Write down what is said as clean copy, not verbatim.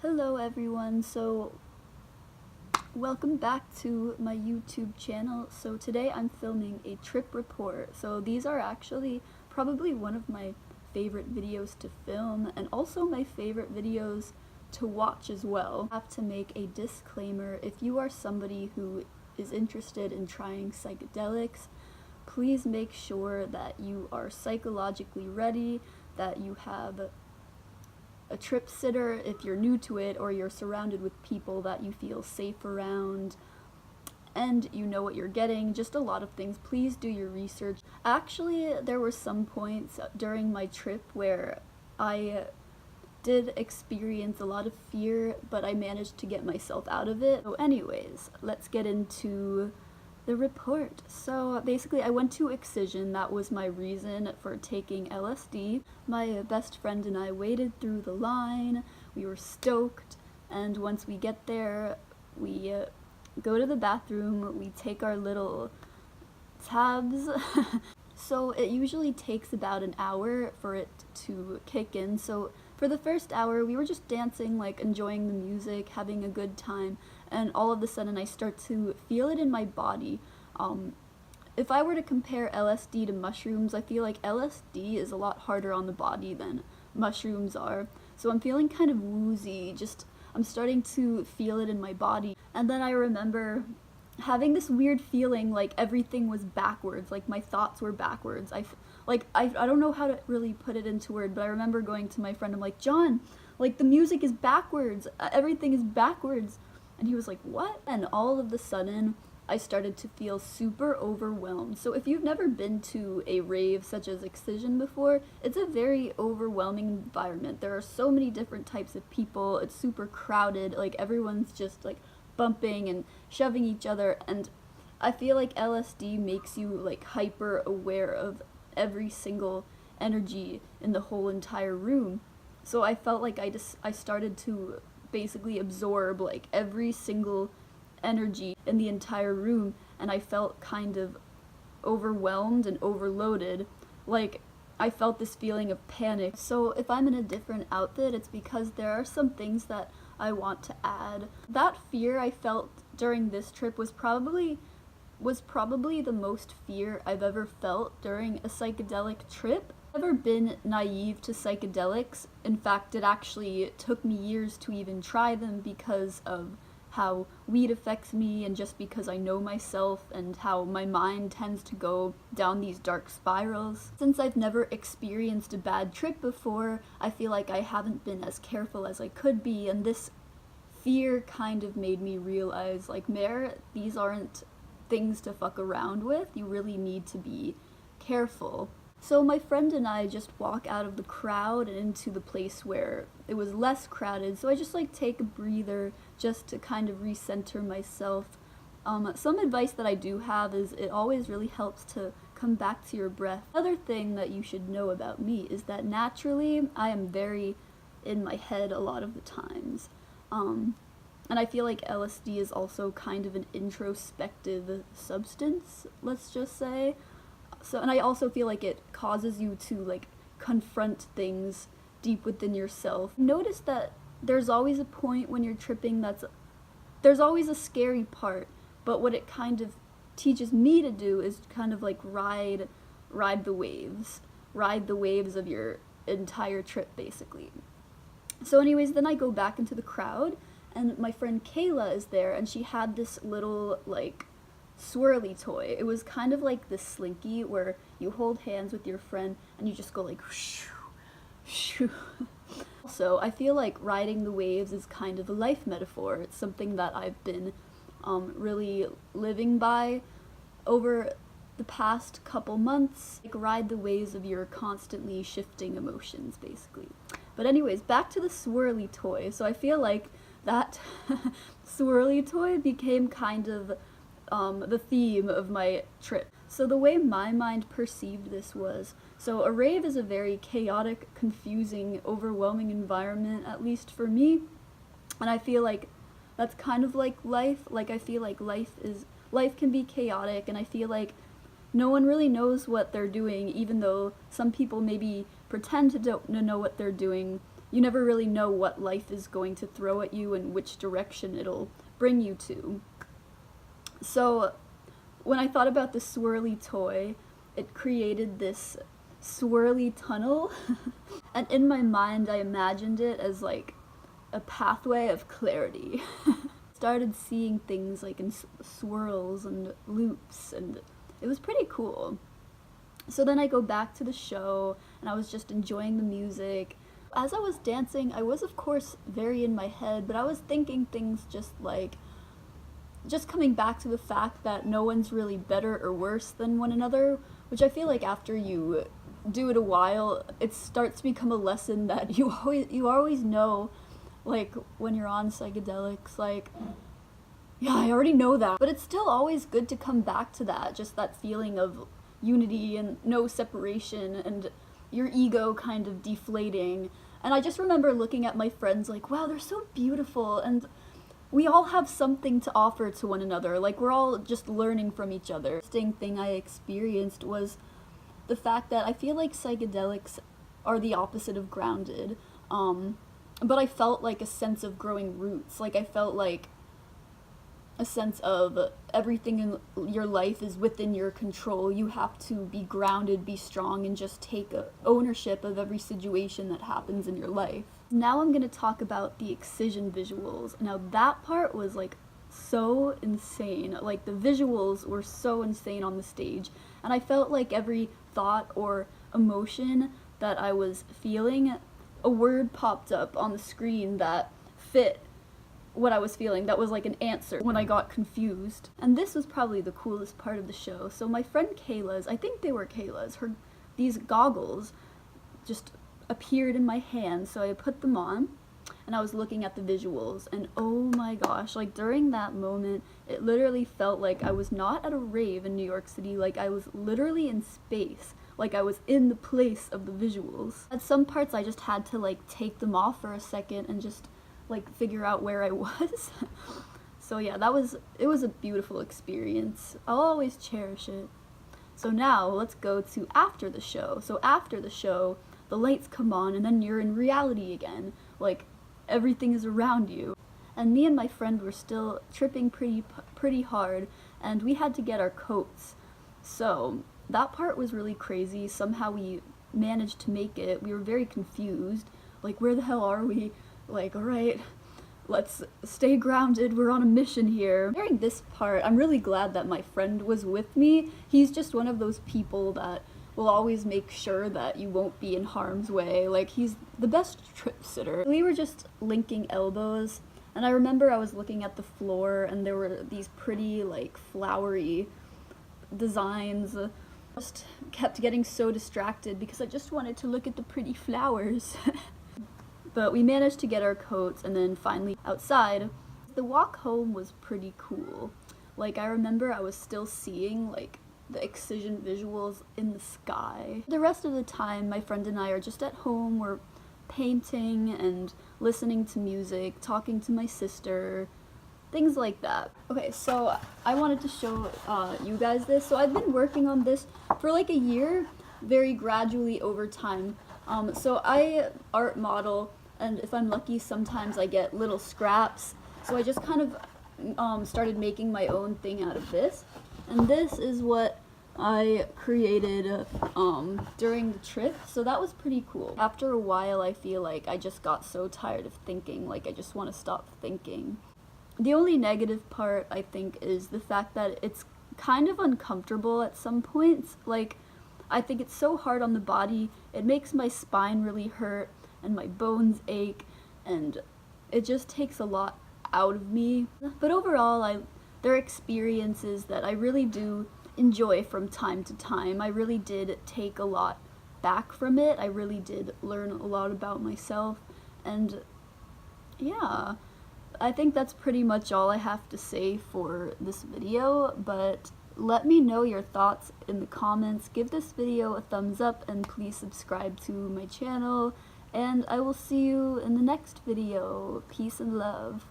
Hello everyone, so welcome back to my YouTube channel. So today I'm filming a trip report. So these are actually probably one of my favorite videos to film and also my favorite videos to watch as well. I have to make a disclaimer: if you are somebody who is interested in trying psychedelics, please make sure that you are psychologically ready, that you have a trip sitter if you're new to it, or you're surrounded with people that you feel safe around and you know what you're getting. Just a lot of things. Please do your research. Actually, there were some points during my trip where I did experience a lot of fear, but I managed to get myself out of it. So anyways, let's get into the report. So basically I went to Excision. That was my reason for taking LSD. My best friend and I waited through the line. We were stoked, and once we get there, we go to the bathroom, we take our little tabs. So it usually takes about an hour for it to kick in. So for the first hour, we were just dancing, like enjoying the music, having a good time, and all of a sudden I start to feel it in my body. If I were to compare LSD to mushrooms, I feel like LSD is a lot harder on the body than mushrooms are. So I'm feeling kind of woozy, I'm starting to feel it in my body. And then I remember having this weird feeling like everything was backwards, like my thoughts were backwards. I don't know how to really put it into words, but I remember going to my friend, I'm like, John, like the music is backwards, everything is backwards. And he was like, what? And all of a sudden, I started to feel super overwhelmed. So if you've never been to a rave such as Excision before, it's a very overwhelming environment. There are so many different types of people, it's super crowded, like everyone's just like bumping and shoving each other, and I feel like LSD makes you like hyper aware of every single energy in the whole entire room. So I felt like I started to basically absorb like every single energy in the entire room, and I felt kind of overwhelmed and overloaded. Like I felt this feeling of panic. So if I'm in a different outfit, it's because there are some things that I want to add. That fear I felt during this trip was probably the most fear I've ever felt during a psychedelic trip. I've never been naive to psychedelics. In fact, it actually took me years to even try them because of how weed affects me, and just because I know myself and how my mind tends to go down these dark spirals. Since I've never experienced a bad trip before, I feel like I haven't been as careful as I could be, and this fear kind of made me realize, like, Mare, these aren't things to fuck around with. You really need to be careful. So my friend and I just walk out of the crowd and into the place where it was less crowded, so I just like take a breather just to kind of recenter myself. Some advice that I do have is it always really helps to come back to your breath. Another thing that you should know about me is that naturally I am very in my head a lot of the times. And I feel like LSD is also kind of an introspective substance, let's just say. So, and I also feel like it causes you to like confront things deep within yourself. Notice that there's always a point when you're tripping there's always a scary part, but what it kind of teaches me to do is kind of like ride the waves of your entire trip, basically. So anyways, then I go back into the crowd, and my friend Kayla is there, and she had this little like Swirly Toy. It was kind of like this slinky where you hold hands with your friend and you just go like shoo, shoo. Also, I feel like riding the waves is kind of a life metaphor. It's something that I've been really living by over the past couple months. Like, ride the waves of your constantly shifting emotions, basically. But anyways, back to the Swirly Toy. So I feel like that Swirly Toy became kind of the theme of my trip. So the way my mind perceived this was, so a rave is a very chaotic, confusing, overwhelming environment, at least for me, and I feel like that's kind of like life. Like, I feel like life can be chaotic, and I feel like no one really knows what they're doing, even though some people maybe pretend to know what they're doing. you never really know what life is going to throw at you and which direction it'll bring you to. So when I thought about the Swirly Toy, it created this swirly tunnel and in my mind I imagined it as like a pathway of clarity. Started seeing things like in swirls and loops, and it was pretty cool. So then I go back to the show and I was just enjoying the music. As I was dancing, I was of course very in my head, but I was thinking things just coming back to the fact that no one's really better or worse than one another, which I feel like after you do it a while, it starts to become a lesson that you always know, like when you're on psychedelics, like, yeah, I already know that. But it's still always good to come back to that, just that feeling of unity and no separation and your ego kind of deflating. And I just remember looking at my friends like, wow, they're so beautiful, and we all have something to offer to one another, like we're all just learning from each other. The interesting thing I experienced was the fact that I feel like psychedelics are the opposite of grounded, but I felt like a sense of growing roots. Like I felt like a sense of everything in your life is within your control. You have to be grounded, be strong, and just take ownership of every situation that happens in your life. Now I'm gonna talk about the Excision visuals. Now that part was like so insane. Like the visuals were so insane on the stage, and I felt like every thought or emotion that I was feeling, a word popped up on the screen that fit what I was feeling, that was like an answer when I got confused. And this was probably the coolest part of the show. So my friend Kayla's, I think they were Kayla's, these goggles just appeared in my hand, so I put them on and I was looking at the visuals, and oh my gosh, like during that moment it literally felt like I was not at a rave in New York City, like I was literally in space, like I was in the place of the visuals. At some parts I just had to like take them off for a second and just like figure out where I was. So yeah, it was a beautiful experience. I'll always cherish it. So now let's go to after the show. So after the show, the lights come on and then you're in reality again. Like everything is around you. And me and my friend were still tripping pretty hard, and we had to get our coats. So that part was really crazy. Somehow we managed to make it. We were very confused. Like, where the hell are we? Like, alright, let's stay grounded, we're on a mission here. During this part, I'm really glad that my friend was with me. He's just one of those people that will always make sure that you won't be in harm's way. Like, he's the best trip sitter. We were just linking elbows, and I remember I was looking at the floor and there were these pretty, like, flowery designs. I just kept getting so distracted because I just wanted to look at the pretty flowers. But we managed to get our coats and then finally outside. The walk home was pretty cool. Like, I remember I was still seeing like the Excision visuals in the sky. The rest of the time my friend and I are just at home, we're painting and listening to music, talking to my sister, things like that. Okay, so I wanted to show you guys this. So I've been working on this for like a year, very gradually over time. So I art model, and if I'm lucky, sometimes I get little scraps. So I just kind of started making my own thing out of this. And this is what I created during the trip. So that was pretty cool. After a while, I feel like I just got so tired of thinking, like I just want to stop thinking. The only negative part, I think, is the fact that it's kind of uncomfortable at some points. Like, I think it's so hard on the body, it makes my spine really hurt and my bones ache, and it just takes a lot out of me. But overall, there are experiences that I really do enjoy from time to time. I really did take a lot back from it. I really did learn a lot about myself, and yeah, I think that's pretty much all I have to say for this video, but let me know your thoughts in the comments. Give this video a thumbs up and please subscribe to my channel, and I will see you in the next video. Peace and love.